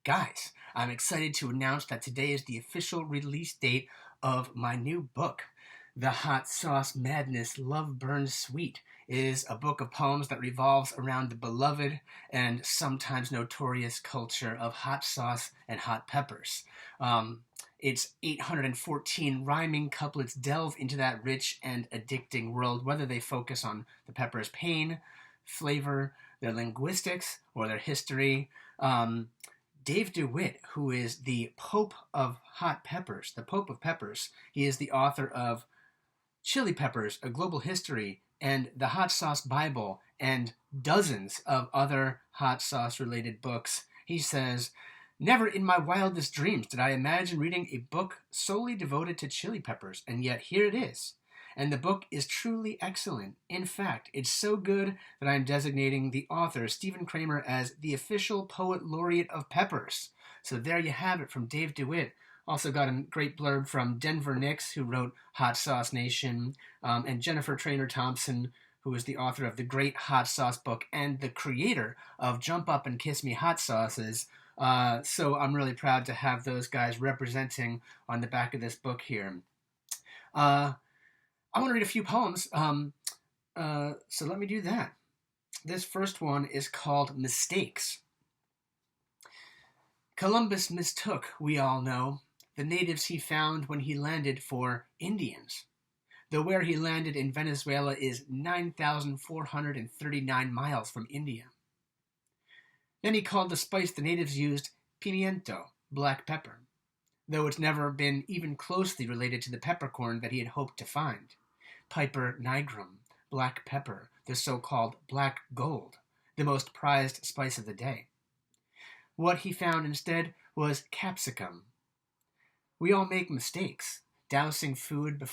Guys, I'm excited to announce that today is the official release date of my new book. The Hot Sauce Madness Love Burns Sweet is a book of poems that revolves around the beloved and sometimes notorious culture of hot sauce and hot peppers. Its 814 rhyming couplets delve into that rich and addicting world, whether they focus on the pepper's pain, flavor, their linguistics, or their history. Dave DeWitt, who is the Pope of Hot Peppers, the Pope of Peppers, he is the author of Chili Peppers, A Global History, and the Hot Sauce Bible, and dozens of other hot sauce related books. He says, "Never in my wildest dreams did I imagine reading a book solely devoted to chili peppers, and yet here it is. And the book is truly excellent. In fact, it's so good that I'm designating the author, Stephen Kramer, as the official poet laureate of peppers." So there you have it from Dave DeWitt. Also got a great blurb from Denver Nix, who wrote Hot Sauce Nation, and Jennifer Trainer Thompson, who is the author of the great Hot Sauce book and the creator of Jump Up and Kiss Me Hot Sauces. So I'm really proud to have those guys representing on the back of this book here. I want to read a few poems, so let me do that. This first one is called Mistakes. Columbus mistook, we all know, the natives he found when he landed for Indians, though where he landed in Venezuela is 9,439 miles from India. Then he called the spice the natives used pimiento, black pepper, though it's never been even closely related to the peppercorn that he had hoped to find. Piper nigrum, black pepper, the so-called black gold, the most prized spice of the day. What he found instead was capsicum. We all make mistakes, dousing food with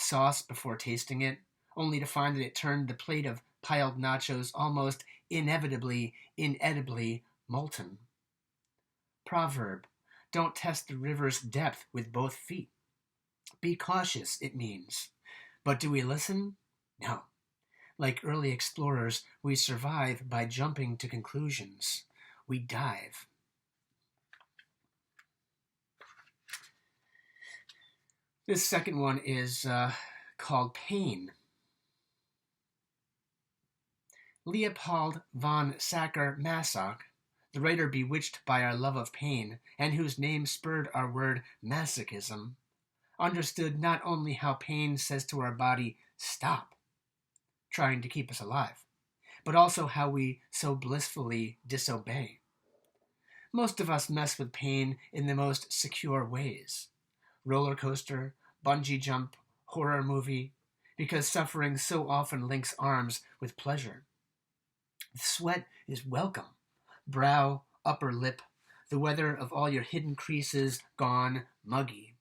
sauce before tasting it, only to find that it turned the plate of piled nachos almost inevitably, inedibly molten. Proverb, don't test the river's depth with both feet. Be cautious, it means. But do we listen? No. Like early explorers, we survive by jumping to conclusions. We dive. This second one is called Pain. Leopold von Sacher-Masoch, the writer bewitched by our love of pain, and whose name spurred our word masochism, understood not only how pain says to our body, stop, trying to keep us alive, but also how we so blissfully disobey. Most of us mess with pain in the most secure ways. Roller coaster, bungee jump, horror movie, because suffering so often links arms with pleasure. The sweat is welcome. Brow, upper lip, the weather of all your hidden creases gone muggy.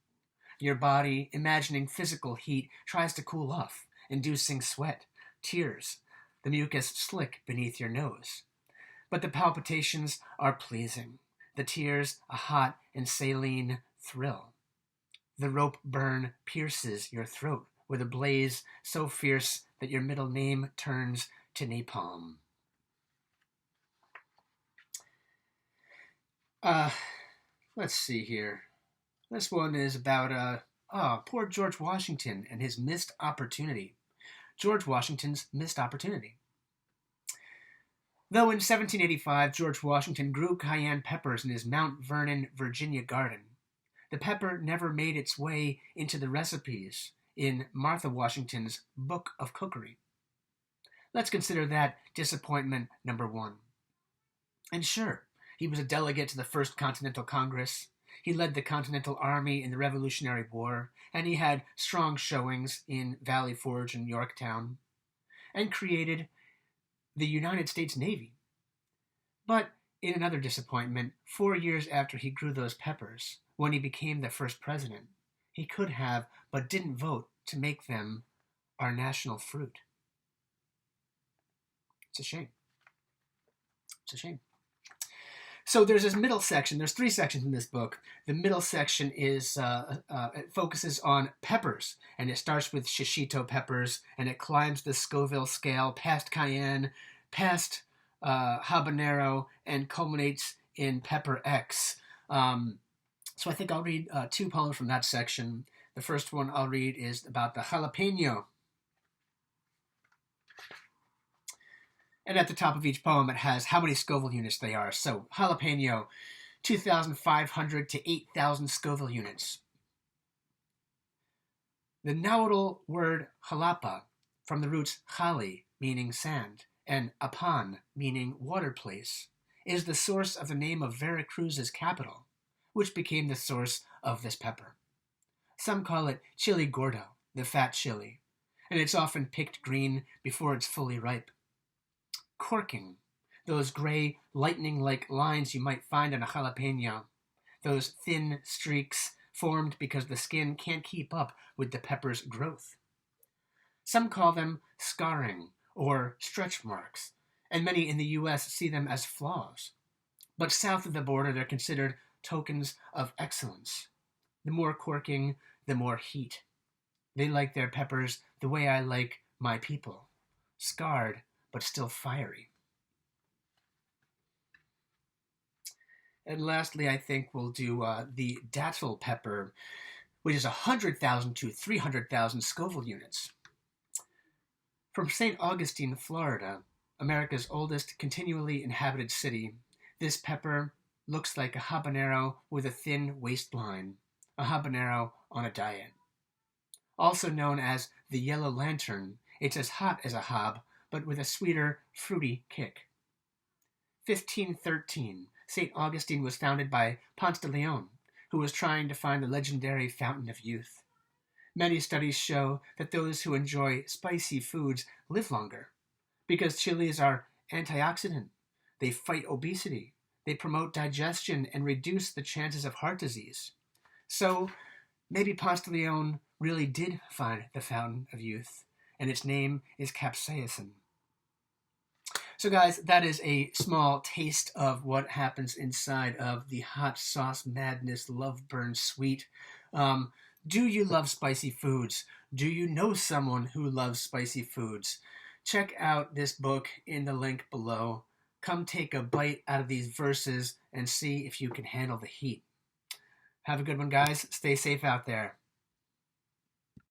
Your body, imagining physical heat, tries to cool off, inducing sweat, tears, the mucus slick beneath your nose. But the palpitations are pleasing, the tears a hot and saline thrill. The rope burn pierces your throat with a blaze so fierce that your middle name turns to napalm. Let's see here. This one is about, poor George Washington and his missed opportunity. George Washington's missed opportunity. Though in 1785 George Washington grew cayenne peppers in his Mount Vernon, Virginia garden, the pepper never made its way into the recipes in Martha Washington's Book of Cookery. Let's consider that disappointment number one. And sure, he was a delegate to the First Continental Congress. He led the Continental Army in the Revolutionary War, and he had strong showings in Valley Forge and Yorktown, and created the United States Navy. But in another disappointment, 4 years after he grew those peppers, when he became the first president, he could have, but didn't vote to make them our national fruit. It's a shame. It's a shame. So there's this middle section. There's 3 sections in this book. The middle section is it focuses on peppers, and it starts with shishito peppers, and it climbs the Scoville scale past cayenne, past habanero, and culminates in pepper X. So I think I'll read two poems from that section. The first one I'll read is about the jalapeno. And at the top of each poem, it has how many Scoville units they are. So jalapeno, 2,500 to 8,000 Scoville units. The Nahuatl word jalapa, from the roots jali, meaning sand, and apan, meaning water place, is the source of the name of Veracruz's capital, which became the source of this pepper. Some call it chili gordo, the fat chili, and it's often picked green before it's fully ripe. Corking, those gray, lightning-like lines you might find on a jalapeno, those thin streaks formed because the skin can't keep up with the pepper's growth. Some call them scarring or stretch marks, and many in the U.S. see them as flaws. But south of the border, they're considered tokens of excellence. The more corking, the more heat. They like their peppers the way I like my people, scarred but still fiery. And lastly, I think we'll do the dattel pepper, which is 100,000 to 300,000 Scoville units. From St. Augustine, Florida, America's oldest continually inhabited city, this pepper looks like a habanero with a thin waistline, a habanero on a diet. Also known as the yellow lantern, it's as hot as a hab, but with a sweeter, fruity kick. 1513, St. Augustine was founded by Ponce de Leon, who was trying to find the legendary fountain of youth. Many studies show that those who enjoy spicy foods live longer, because chilies are antioxidant. They fight obesity. They promote digestion and reduce the chances of heart disease. So maybe Ponce de Leon really did find the fountain of youth, and its name is capsaicin. So guys, that is a small taste of what happens inside of the Hot Sauce Madness Love Burn Sweet. Do you love spicy foods? Do you know someone who loves spicy foods? Check out this book in the link below. Come take a bite out of these verses and see if you can handle the heat. Have a good one, guys. Stay safe out there.